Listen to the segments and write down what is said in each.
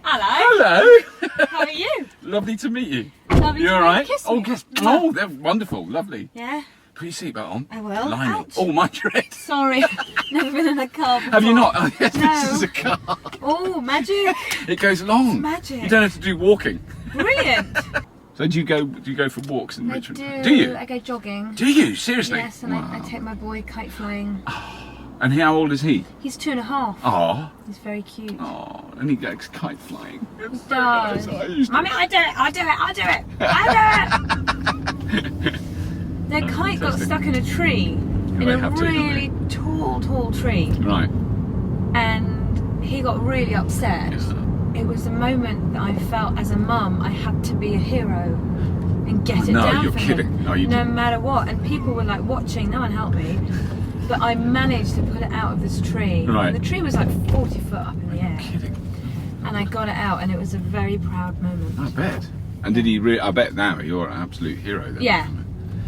Hello. How are you? Lovely to meet you. Lovely You to all right? kiss Oh, me. kiss. Oh, they're wonderful. Lovely. Yeah. Put your seatbelt on. I will. Line Ouch. it. Oh, mind your head. Sorry, never been in a car before. Have you not? Oh, yes, No. This is a car. Oh, magic. It goes long. Magic. You don't have to do walking. Brilliant. So do you go for walks in I Richmond? do. you? I go jogging. Do you? Seriously? Yes, and Wow. I take my boy kite flying. And how old is he? He's 2.5. Oh. He's very cute. Oh, and he goes kite flying. It's He so nice. does. I used to- Mummy, I do it. I'll do it. I'll do it. I'll do it. The kite got fantastic. stuck in a tree, in they a have to, don't really tall tree, Right. and he got really upset. Yes. It was a moment that I felt as a mum I had to be a hero and get it No, down you're for kidding. him, No, you no didn't. matter what. And people were like watching, no one helped me, but I managed to pull it out of this tree. Right. And the tree was like 40 foot up in the air, Kidding. and I got it out, and it was a very proud moment. I bet. And did he I bet now you're an absolute hero then. Yeah.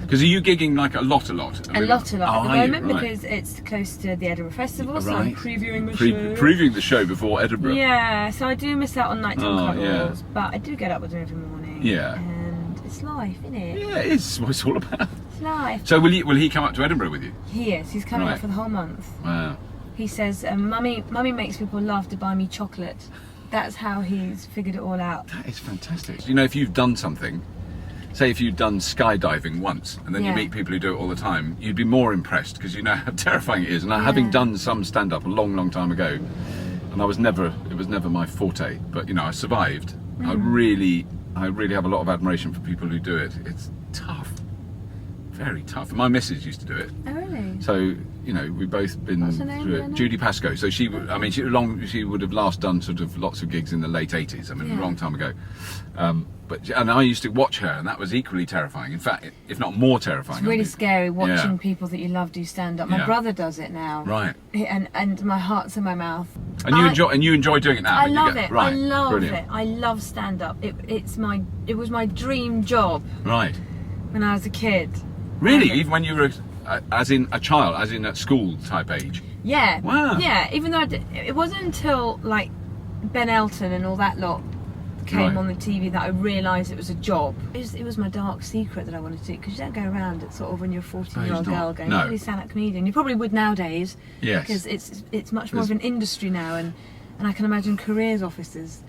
Because are you gigging like a lot? A lot Oh, at the are you? moment, Right. because it's close to the Edinburgh Festival, so Right. I'm previewing the show. Previewing the show before Edinburgh. Yeah, so I do miss out on nighttime Oh, cuddles, yeah. but I do get up with him every morning. Yeah. And it's life, isn't it? Yeah, it is what it's all about. It's life. So will he come up to Edinburgh with you? He is. He's coming Right. up for the whole month. Wow. He says, Mummy makes people laugh to buy me chocolate. That's how he's figured it all out. That is fantastic. You know, if you've done something, say if you've done skydiving once and then you Yeah. meet people who do it all the time, you'd be more impressed because you know how terrifying it is. And having done some stand-up a long time ago, and it was never my forte, but you know, I survived. I really have a lot of admiration for people who do it. It's tough, very tough. My missus used to do it. Oh, really? So, you know, we've both been What's her name, through Lena? it. Judy Pascoe. So she would have last done sort of lots of gigs in the late 80s. I mean, a Yeah. long time ago. And I used to watch her, and that was equally terrifying. In fact, if not more terrifying. It's really obviously. scary watching Yeah. people that you love do stand up. My Yeah. brother does it now. Right. And my heart's in my mouth. And you enjoy doing it now. I don't you love get- it. Right. I love Brilliant. it. I love stand up. It was my dream job Right. when I was a kid. Really? Even when you were, as in a child, as in at school type age? Yeah. Wow. Yeah. Even though it wasn't until like Ben Elton and all that lot came Right. on the TV that I realised it was a job. It was my dark secret that I wanted to do, because you don't go around at sort of when you're a 14-year-old No, it's girl not. going, No. "I'm a stand-up comedian." You probably would nowadays. Yes. Because it's much more of an industry now, and I can imagine careers officers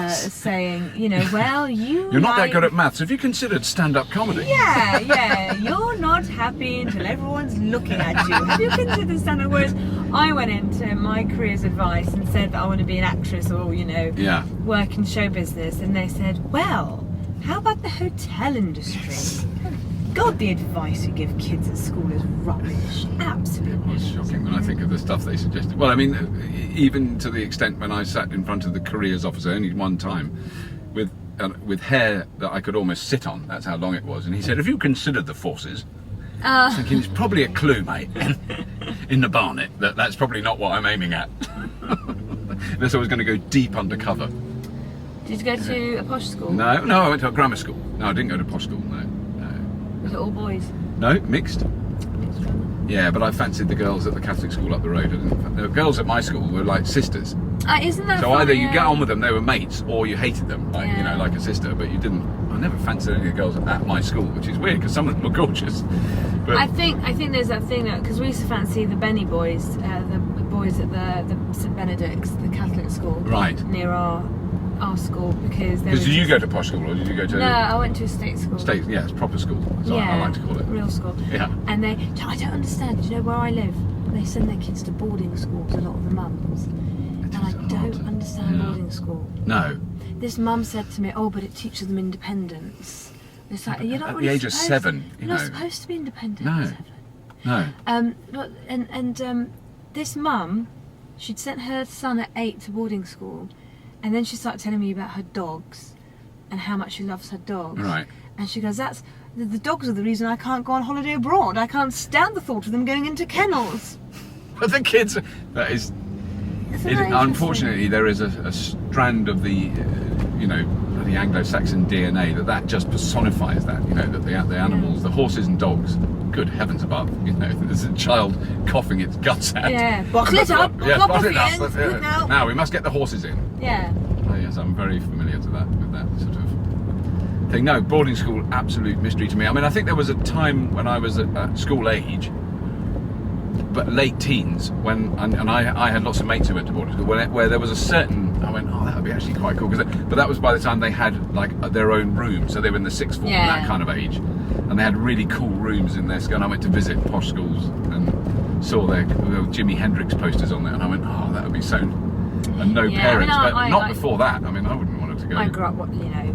saying, you know, well, You're not that good at maths. Have you considered stand-up comedy? Yeah, you're not happy until everyone's looking at you. Have you considered stand-up? Whereas I went into my career's advice and said that I want to be an actress or, you know, Yeah. work in show business, and they said, well, how about the hotel industry? God, the advice you give kids at school is rubbish. Absolutely. It's shocking when I think of the stuff they suggested. Well, I mean, even to the extent when I sat in front of the careers officer only one time with hair that I could almost sit on. That's how long it was. And he said, "Have you considered the forces?" I was thinking, it's probably a clue, mate, in the barnet, that's probably not what I'm aiming at. Unless I was going to go deep undercover. Did you go to a posh school? No, I went to a grammar school. No, I didn't go to posh school, no. Was it all boys? No, mixed. Mixed drama? Yeah, but I fancied the girls at the Catholic school up the road. The girls at my school were like sisters. Isn't that So funny? either you get on with them, they were mates, or you hated them, like you know, Yeah. like a sister. But you didn't. I never fancied any of the girls at my school, which is weird because some of them were gorgeous. But I think there's that thing that, because we used to fancy the Benny boys, the boys at the St Benedict's, the Catholic school, Right. near our school, because did you go to posh school or did you go to No, I went to a state school. state? Yeah, it's proper school. That's what Yeah, I like to call it. real school. Yeah. And I don't understand. Do you know where I live? They send their kids to boarding schools. A lot of the mums. And I don't understand Yeah. boarding school. No. This mum said to me, "Oh, but it teaches them independence." It's like, you're not At the really age of supposed- 7, You're not supposed to be independent. No. at 7. No. But this mum, she'd sent her son at 8 to boarding school, and then she started telling me about her dogs and how much she loves her dogs. Right. And she goes, "That's the dogs are the reason I can't go on holiday abroad. I can't stand the thought of them going into kennels." But the kids, that is. Isn't that interesting? Unfortunately, there is a strand of the, the Anglo-Saxon DNA that just personifies that. You know, that the animals, the horses and dogs. Good heavens above! You know, there's a child coughing its guts out. Yeah, bottle it up. Yeah, Bottle bottle it it up. in. Good now. Now we must get the horses in. Yeah. There yes, I'm very familiar with that sort of thing. No, boarding school, absolute mystery to me. I mean, I think there was a time when I was at school age, but late teens, when I had lots of mates who went to boarding school, where there was a certain, I went, oh, that would be actually quite cool. But that was by the time they had like their own room, so they were in the sixth form, that kind of age, and they had really cool rooms in their school. And I went to visit posh schools and saw their Jimi Hendrix posters on there, and I went, oh, that would be so. And no parents, but not before that. I mean, I wouldn't want it to go. I grew up,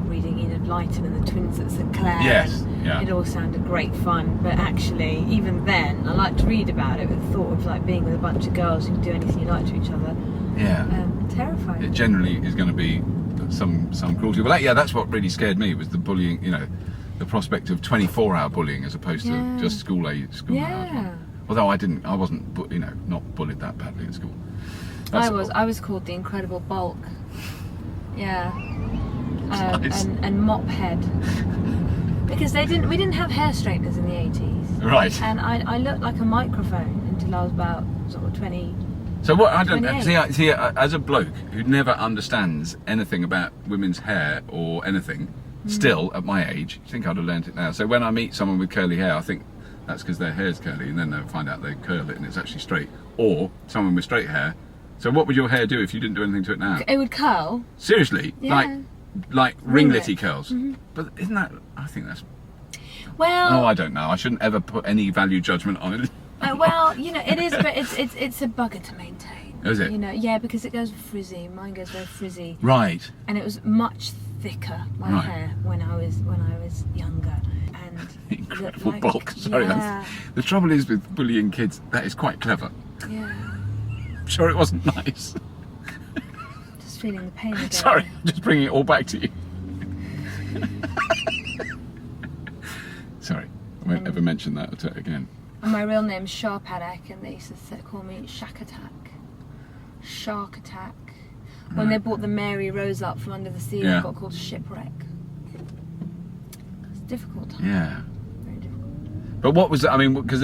reading Enid Blyton and the Twins at St Clair. Yes, yeah. It all sounded great fun, but actually, even then, I liked to read about it with the thought of like being with a bunch of girls who could do anything you like to each other. Yeah. Terrifying. It generally is going to be some cruelty. Well, that's what really scared me, was the bullying. The prospect of 24-hour bullying as opposed to just school hours. Although I wasn't, not bullied that badly at school. I was called the Incredible Bulk. Yeah. Nice. And mop head. Because we didn't have hair straighteners in the 80s. Right. And I looked like a microphone until I was about sort of 20. So what I don't 28. see, as a bloke who never understands anything about women's hair or anything, still at my age, I think I'd have learnt it now. So when I meet someone with curly hair, I think that's because their hair's curly, and then they'll find out they curl it and it's actually straight. Or someone with straight hair. So what would your hair do if you didn't do anything to it now? It would curl. Seriously? Yeah. Like ringlety curls? But isn't that, I think that's... Well... Oh, I don't know. I shouldn't ever put any value judgment on it. Well, it is, but it's a bugger to maintain. Is it? Yeah, because it goes frizzy. Mine goes very frizzy. Right. And it was much thicker, my hair, when I was younger. And Incredible bulk. Sorry, the trouble is with bullying kids, that is quite clever. Yeah. I'm sure it wasn't nice. Just feeling the pain again. Sorry, I'm just bringing it all back to you. Sorry, I won't ever mention that again. And my real name's Sharpadak, and they used to call me Shark Attack. When they brought the Mary Rose up from under the sea, I got called Shipwreck. It's a difficult time. Yeah. Very difficult. But what was that? I mean, because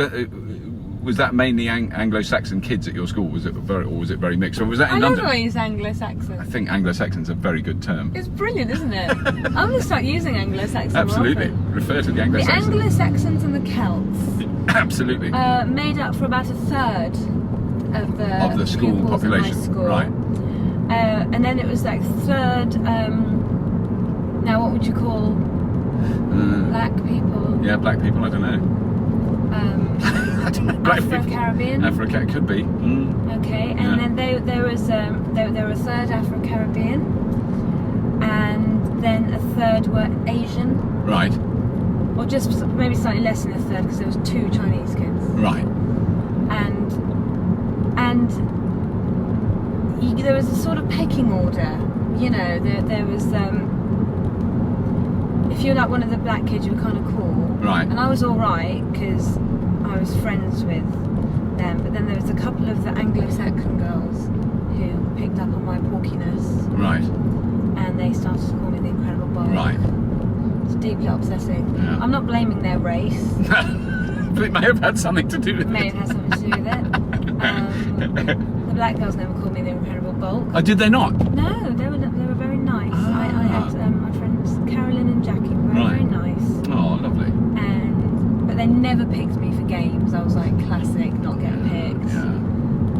was that mainly Anglo-Saxon kids at your school? Was it very mixed? Or was that in I London? love the way you use Anglo-Saxon. I think Anglo-Saxon's a very good term. It's brilliant, isn't it? I'm going to start using Anglo-Saxon. Absolutely. More often. Refer to the The Anglo-Saxons. Anglo-Saxons and the Celts Absolutely. made up for about a third of the school pupils population. in my school. Right. And then it was like third. Now, what would you call black people? Yeah, black people. I don't know. Afro-Caribbean. Africa could be. Okay, and then there was there were a third Afro-Caribbean, and then a third were Asian. Right. Or just maybe slightly less than a third, because there was 2 Chinese kids. Right. And there was a sort of pecking order. There was if you're like one of the black kids, you were kind of cool. Right. And I was all right because I was friends with them. But then there was a couple of the Anglo-Saxon girls who picked up on my porkiness. Right. And they started to call me the Incredible Bulk. Right. It's deeply upsetting. Yeah. I'm not blaming their race. But it may have had something to do with It may it. have had something to do with it. The black girls never called me the Incredible Bulk. Oh, did they not? No, they were very nice. I had my friends Carolyn and Jackie were very nice. Oh, lovely. But they never picked me for games. I was like classic, not getting picked. Yeah.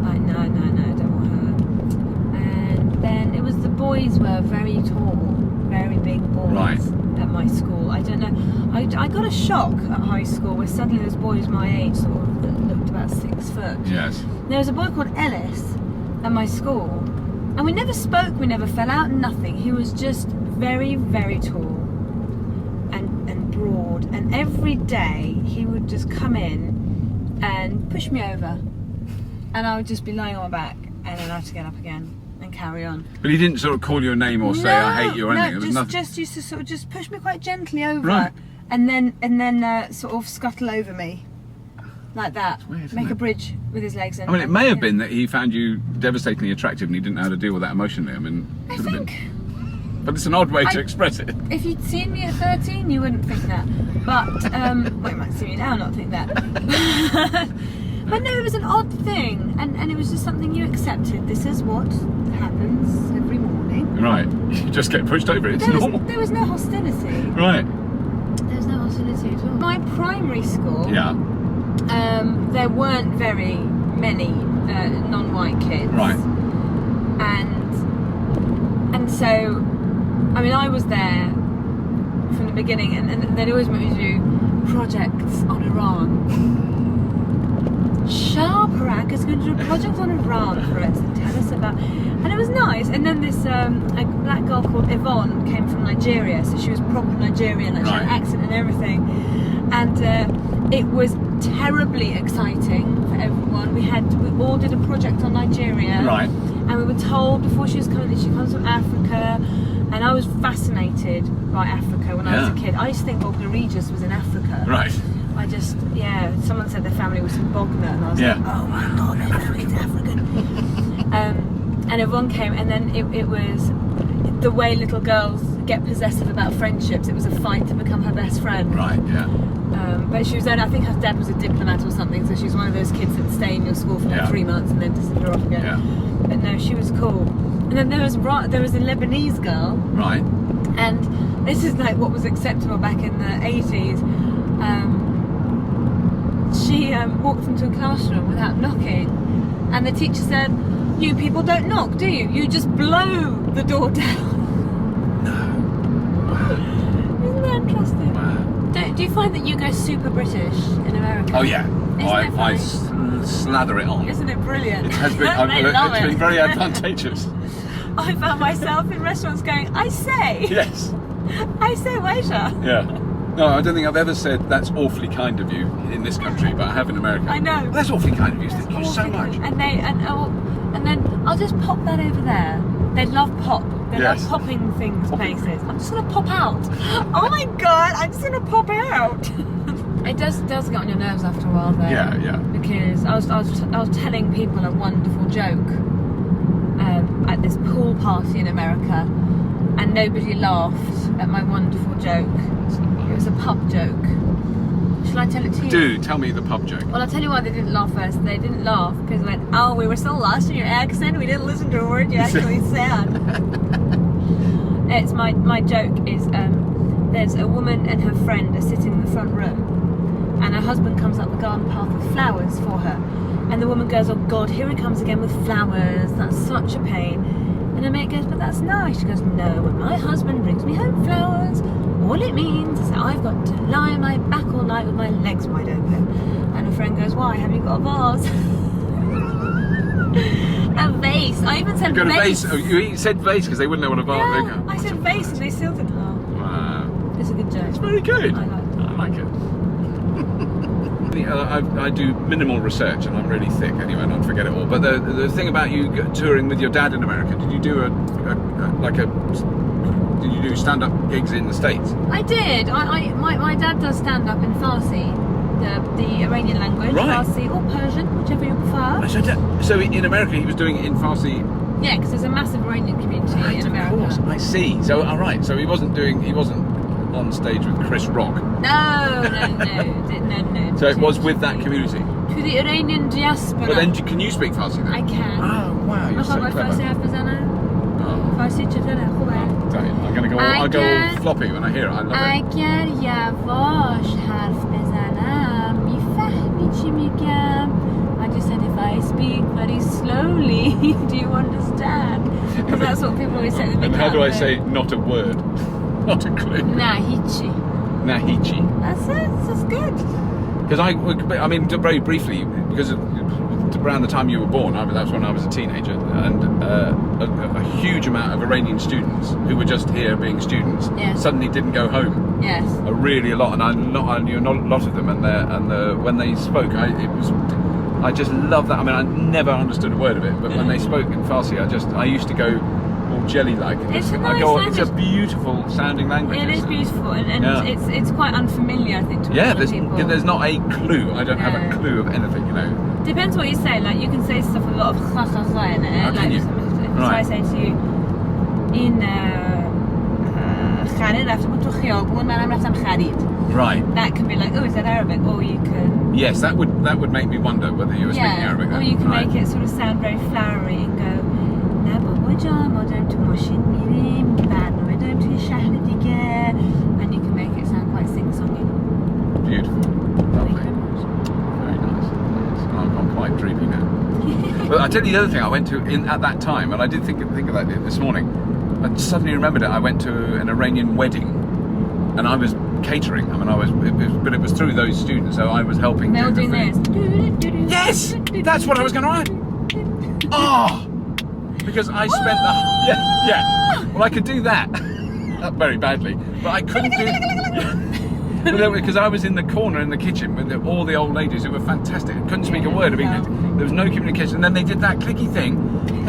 Like no, don't want her. And then it was the boys were very tall, very big boys at my school. I don't know. I got a shock at high school where suddenly there was boys my age sort of that looked about 6 foot. Yes. There was a boy called Ellis at my school, and we never spoke, we never fell out, nothing. He was just very, very tall and broad, and every day he would just come in and push me over, and I would just be lying on my back, and then I had to get up again and carry on. But he didn't sort of call your name or say I hate you or anything. No, just used to sort of just push me quite gently over, Right. and then sort of scuttle over me. Like that. It's weird, isn't Make a it? bridge with his legs. I mean, it may have been that he found you devastatingly attractive and he didn't know how to deal with that emotionally. I mean, I could have think been. But it's an odd way to express it. if you'd seen me at 13, you wouldn't think that. But well, you might see me now and not think that. But no, it was an odd thing, and it was just something you accepted. This is what happens every morning. Right. You just get pushed over. It's normal. There was no hostility. Right. There was no hostility at all. My primary school, Yeah. there weren't very many non-white kids. Right. And so, I mean, I was there from the beginning, and they'd always make me do projects on Iran. Shaparak is going to do a project on Iran for us and tell us about, and it was nice. And then this a black girl called Yvonne came from Nigeria, so she was proper Nigerian, like she had an accent and everything, and it was terribly exciting for everyone. We all did a project on Nigeria, Right. and we were told before she was coming that she comes from Africa, and I was fascinated by Africa when I was a kid. I used to think Bognor Regis was in Africa. Right. Someone said their family was from Bognor, and I was like, oh my god, it's African. And everyone came, and then it was the way little girls get possessive about friendships. It was a fight to become her best friend. Right, yeah. But she was then, I think her dad was a diplomat or something, so she was one of those kids that stay in your school for like 3 months and then disappear off again. Yeah. But no, she was cool. And then there was a Lebanese girl. Right. And this is like what was acceptable back in the 80s. She walked into a classroom without knocking, and the teacher said, "You people don't knock, do you? You just blow the door down." Isn't that interesting? Wow. Do you find that you go super British in America? Oh yeah. I funny? slather it on. Isn't it brilliant? It has been. They love It's it. been very advantageous. I found myself in restaurants going, "I say, Yes. I say, waiter." Yeah. No, I don't think I've ever said that's awfully kind of you in this country, but I have in America. I know. Well, that's awfully kind of you. Thank you so Awfully much. good. And then I'll just pop that over there. They love pop. They Yes. love popping things places. I'm just gonna pop out. Oh my god! I'm just gonna pop out. It does get on your nerves after a while though. Yeah, yeah. Because I was telling people a wonderful joke at this pool party in America, and nobody laughed at my wonderful joke. It was a pub joke. Shall I tell it to you? Do tell me the pub joke. Well, I'll tell you why they didn't laugh first. They didn't laugh because they went, "Oh, we were so lost in your accent, we didn't listen to a word you actually said." It's my joke is there's a woman and her friend are sitting in the front room, and her husband comes up the garden path with flowers for her, and the woman goes, "Oh God, here he comes again with flowers. That's such a pain." And her mate goes, "But that's nice." She goes, "No, when my husband brings me home flowers, all it means is that I've got to lie on my back all night with my legs wide open." And her friend goes, "Why? Have you got a vase?" A vase. I even said You got a vase. vase. Oh, you said vase because they wouldn't know what a vase. Yeah, I said vase and they still didn't laugh. Wow. It's a good joke. It's very good. I like it. I like it. I do minimal research and I'm really thick anyway, not to forget it all. But the thing about you touring with your dad in America, did you do did you do stand-up gigs in the States? I did. My dad does stand up in Farsi, the Iranian language, Right. Farsi or Persian, whichever you prefer. So in America he was doing it in Farsi. Yeah, because there's a massive Iranian community in America. Of course, I see. So all right. So he wasn't on stage with Chris Rock. No. So it was with that community. To the Iranian diaspora. But then can you speak Farsi then? I can. Oh wow, you're so clever. Farsi حرف بزنم. Oh. فارسی چطوره؟ خوبه؟ I'm gonna go. I'll go all floppy when I hear it. I love it. اگر یواش حرف بزنم میفهمی چی میگم. I just said if I speak very slowly, do you understand? Because that's what people always say. And how do I say not a word? Not a clue. Nah, hichi. Nahichi. That's it. That's good. Because I mean, very briefly, because around the time you were born, that's when I was a teenager, and a huge amount of Iranian students who were just here being students suddenly didn't go home. Yes. Really a lot, and I knew not a lot of them, and when they spoke, I just love that. I mean, I never understood a word of it, but when they spoke in Farsi, I used to go all jelly-like. It's a nice It's a beautiful sounding language. It is beautiful, and it's quite unfamiliar, I think, to a lot of people. There's not a clue. I don't have a clue of anything, you know. Depends what you say. Like you can say stuff with a lot of kha kha kha in it. Can you? So I say to you, in خرید رفتم تو خیابون منم رفتم خرید. Right. That can be like, oh, is that Arabic? Or you can. Yes, that would make me wonder whether you were speaking Arabic. Or Then. you can make it sort of sound very flowery and go, no, but کجا ما داریم تو ماشین میریم برنامه داریم توی شهر دیگه and you can make it sound quite sing-songy. Beautiful. Lovely. Very nice. Yes. I'm quite dreamy now. But I tell you the other thing I went to at that time, and I did think of that this morning. I suddenly remembered it. I went to an Iranian wedding, and I was catering. I mean, but it was through those students, so I was helping. They're all doing this. Yes, that's what I was going to write. Oh, because I spent the yeah. Well, I could do that very badly, but I couldn't do. Because I was in the corner in the kitchen with all the old ladies who were fantastic. I couldn't speak a word of English. There was no communication. And then they did that clicky thing.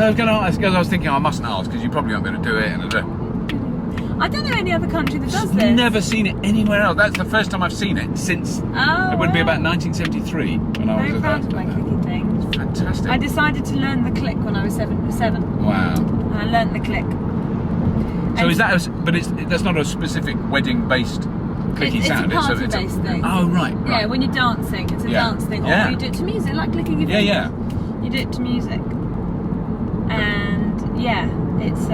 I was going to ask, because I was thinking, I mustn't ask because you probably aren't going to do it. And I don't know any other country that does this. Never seen it anywhere else. That's the first time I've seen it since. It would be about 1973 when I was very proud of my clicking thing. Fantastic. I decided to learn the click when I was seven. Wow. And I learned the click. So is that? That's not a specific wedding-based. Clicky sound. It's a party-based thing. Oh, right. Yeah, when you're dancing, it's a dance thing. Or you do it to music, like clicking your fingers. Yeah. You do it to music. And, it's...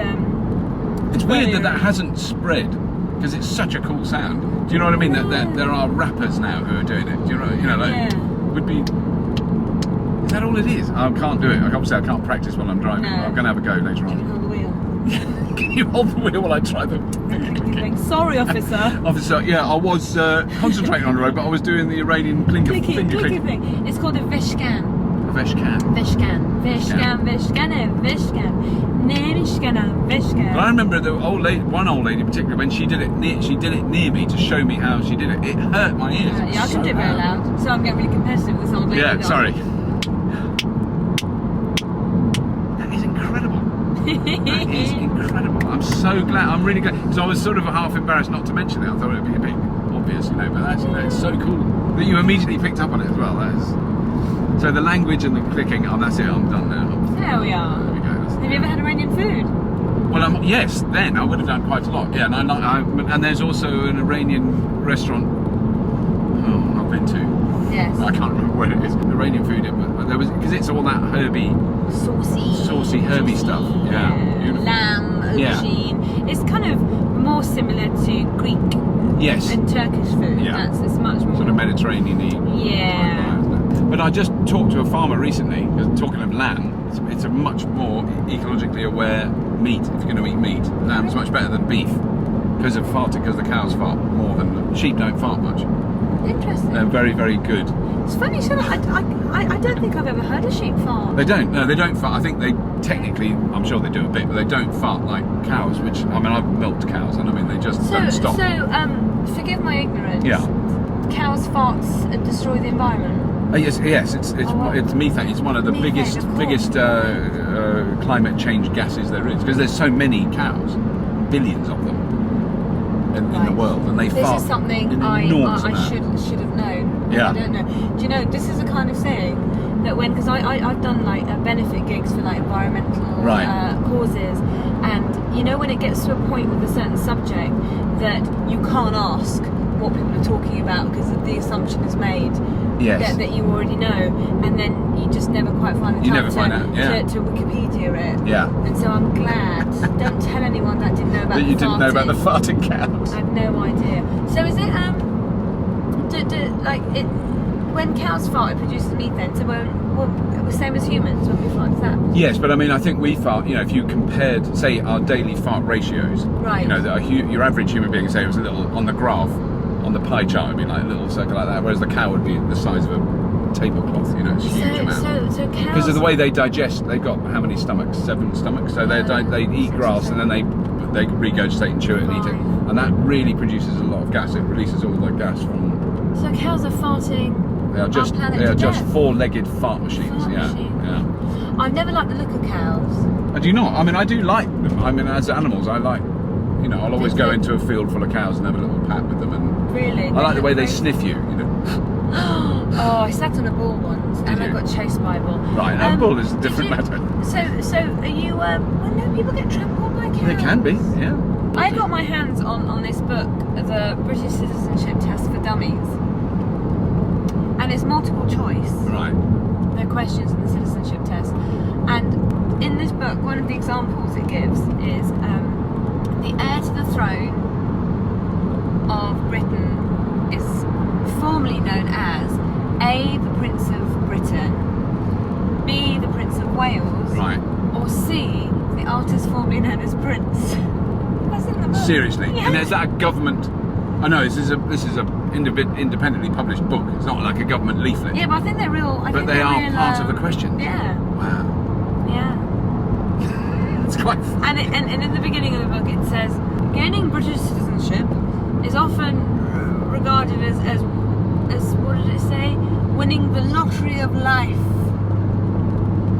It's weird that hasn't spread, because it's such a cool sound. Do you know what I mean? That there are rappers now who are doing it. Do you know, like, would be... Is that all it is? I can't do it. Obviously, I can't practice while I'm driving. No. I'm going to have a go later on. Can you hold the wheel? Can you hold the wheel while I try the clicking? Sorry, officer. Officer, I was concentrating on the road, but I was doing the Iranian finger clicking thing. It's called a veshkan. A veshkan. Veshkan. But I remember one old lady particularly, when she did it near me to show me how she did it. It hurt my ears. I can do it very loud, so I'm getting really competitive with this old lady. Yeah, sorry. That is incredible. That is incredible. I'm so glad. I'm really glad, because I was sort of half embarrassed not to mention it. I thought it would be a bit obvious, but that's so cool that you immediately picked up on it as well. So the language and the clicking. Oh, that's it. I'm done now. There we are. There we go. Have you ever had Iranian food? Well, yes. Then I would have done quite a lot. Yeah, and there's also an Iranian restaurant. I've been to. Yes. I can't remember where it is. Iranian food. There was, because it's all that herby, saucy herby stuff. Yeah. Beautiful. Lamb, aubergine. Yeah. It's kind of more similar to Greek. Yes. And Turkish food. Yeah. It's much more sort of Mediterranean-y. Yeah. But I just talked to a farmer recently, because talking of lamb, it's a much more ecologically aware meat. If you're going to eat meat, lamb's much better than beef because of farting, because the cows fart more than sheep don't fart much. Interesting. They're very, very good. It's funny, so I don't think I've ever heard a sheep fart. They don't. No, they don't fart. I think they technically, I'm sure they do a bit, but they don't fart like cows. Which, I mean, I've milked cows, and I mean they just don't stop. So, forgive my ignorance. Yeah. Cows' farts destroy the environment. Yes, it's methane. It's one of the biggest climate change gases there is, because there's so many cows, billions of them in the world, and they fart. This is something I should have known. Yeah. I don't know. Do you know, this is the kind of thing that because I've done like benefit gigs for like environmental causes, and when it gets to a point with a certain subject that you can't ask what people are talking about because the assumption is made. Yes. That you already know, and then you just never quite find the time to Wikipedia it. Yeah. And so I'm glad. Don't tell anyone that didn't know about that you didn't know about the farting cows. I have no idea. So is it when cows fart, it produces methane? So we're the same as humans when we fart, is that? Yes, but I mean, I think we fart. If you compared, say, our daily fart ratios. Right. Your average human being, say, was a little on the graph. On the pie chart, it'd be like a little circle like that, whereas the cow would be the size of a tablecloth. It's a huge amount. So cows. Because of the way they digest, they've got how many stomachs? 7 stomachs. So they eat grass and then they regurgitate and chew it and eat it, and that really produces a lot of gas. It releases all the gas from. So cows are farting. They are just four-legged fart machines. Yeah. I've never liked the look of cows. Do you not? I mean, I do like them. I mean, as animals, I like. I'll always go into a field full of cows and have a little pat with them, and really, I like the way they sniff you. Oh, I sat on a bull once, and I got chased by a bull. Right, a bull is a different matter. So are you? No, people get trampled by cows. They can be, yeah. I got my hands on this book, the British Citizenship Test for Dummies, and it's multiple choice. Right. There are questions in the citizenship test, and in this book, one of the examples it gives is the heir to the throne of Britain is formally known as A, the Prince of Britain, B, the Prince of Wales, Right. or C, the artist formerly known as Prince. That's in the book. Seriously. Yeah. And is that a government? I know this is a independently published book. It's not like a government leaflet. Yeah, but I think they're real. But they are part of the question. Yeah. Wow. Yeah. It's quite. And in the beginning of the book it says, gaining British citizenship is often regarded as what did it say? Winning the lottery of life.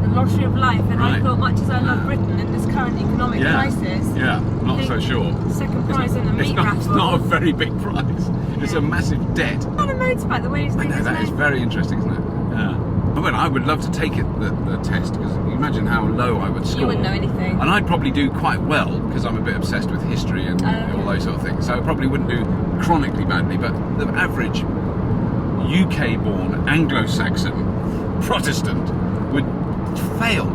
The lottery of life. And I Right. thought, much as I love Britain in this current economic crisis, Yeah. Not I so think sure. second prize in the It's meat not, raffle. it's not a very big prize. It's a massive debt. And a motorbike, the way he's I doing know, his that is motorbike. very interesting, isn't it? Yeah. Well, I would love to take it, the test, because you imagine how low I would score. You wouldn't know anything. And I'd probably do quite well, because I'm a bit obsessed with history and all those sort of things. So I probably wouldn't do chronically badly, but the average UK-born Anglo-Saxon Protestant would fail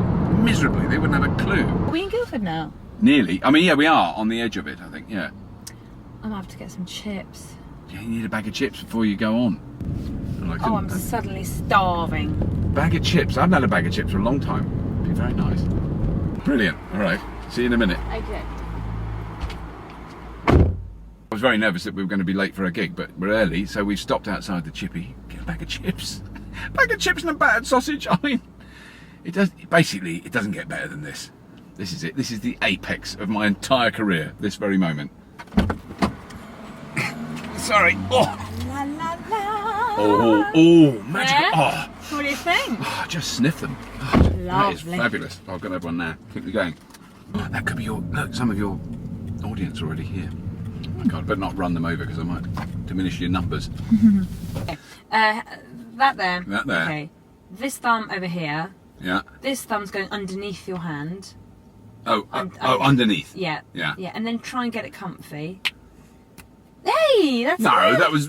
miserably. They wouldn't have a clue. Are we in Guildford now? Nearly. I mean, yeah, we are on the edge of it, I think, yeah. I'm gonna have to get some chips. Yeah, you need a bag of chips before you go on. And I Oh, couldn't- I'm suddenly starving. Bag of chips. I haven't had a bag of chips for a long time. It'd be very nice. Brilliant. All right. See you in a minute. Okay. I was very nervous that we were going to be late for a gig, but we're early, so we've stopped outside the chippy. Get a bag of chips. Bag of chips and a battered sausage. I mean, it doesn't get better than this. This is it. This is the apex of my entire career, this very moment. Sorry. Oh, La la la. oh, magical. Yeah? Oh. What do you think? Oh, just sniff them. Oh, that is Lovely. fabulous. I've got everyone now. Keep it going. Oh, that could be some of your audience already here. Oh my God, better not run them over because I might diminish your numbers. That there. That there. Okay. This thumb over here. Yeah. This thumb's going underneath your hand. Oh, underneath. Yeah. Yeah. Yeah. And then try and get it comfy. Hey, that's No, good. that was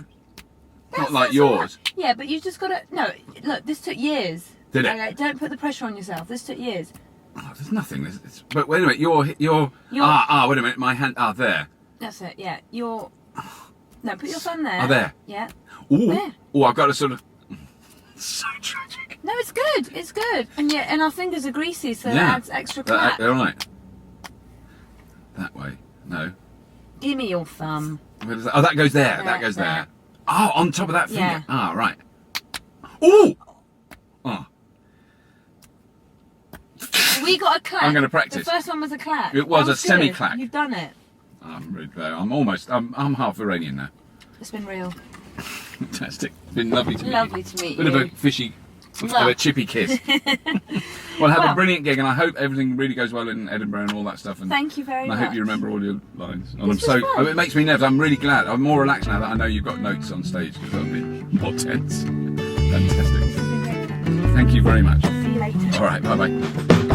not like That's yours. all right. Yeah, but you just got to. No, look, this took years. Did it? Okay, don't put the pressure on yourself. This took years. Oh, there's nothing. But wait a minute. You're. Wait a minute. My hand. Ah, there. That's it. Yeah, you're. No, put your thumb there. Oh, there. Yeah. Ooh. There. Oh, I've got to sort of. So tragic. No, it's good. It's good. And yeah, and our fingers are greasy, so Yeah. that adds extra clap. All right. That way. No. Give me your thumb. Where does that? Oh, that goes there. There, That goes there. there. Oh, on top of that finger. Yeah. Ah, right. Ooh. Oh. We got a clap. I'm gonna practice. The first one was a clap. It was That a good. semi-clap. You've done it. I'm really glad. I'm half Iranian now. It's been real. Fantastic. It's been lovely to meet you. Lovely to meet Bit you. of a fishy, Mwah. a chippy kiss. Well, have Well. a brilliant gig, and I hope everything really goes well in Edinburgh and all that stuff. And Thank you very I much. hope you remember all your lines. And This was fun. it makes me nervous. I'm really glad. I'm more relaxed now that I know you've got notes on stage because that'll be more tense. Fantastic. Thank you very much. See you later. All right. Bye bye.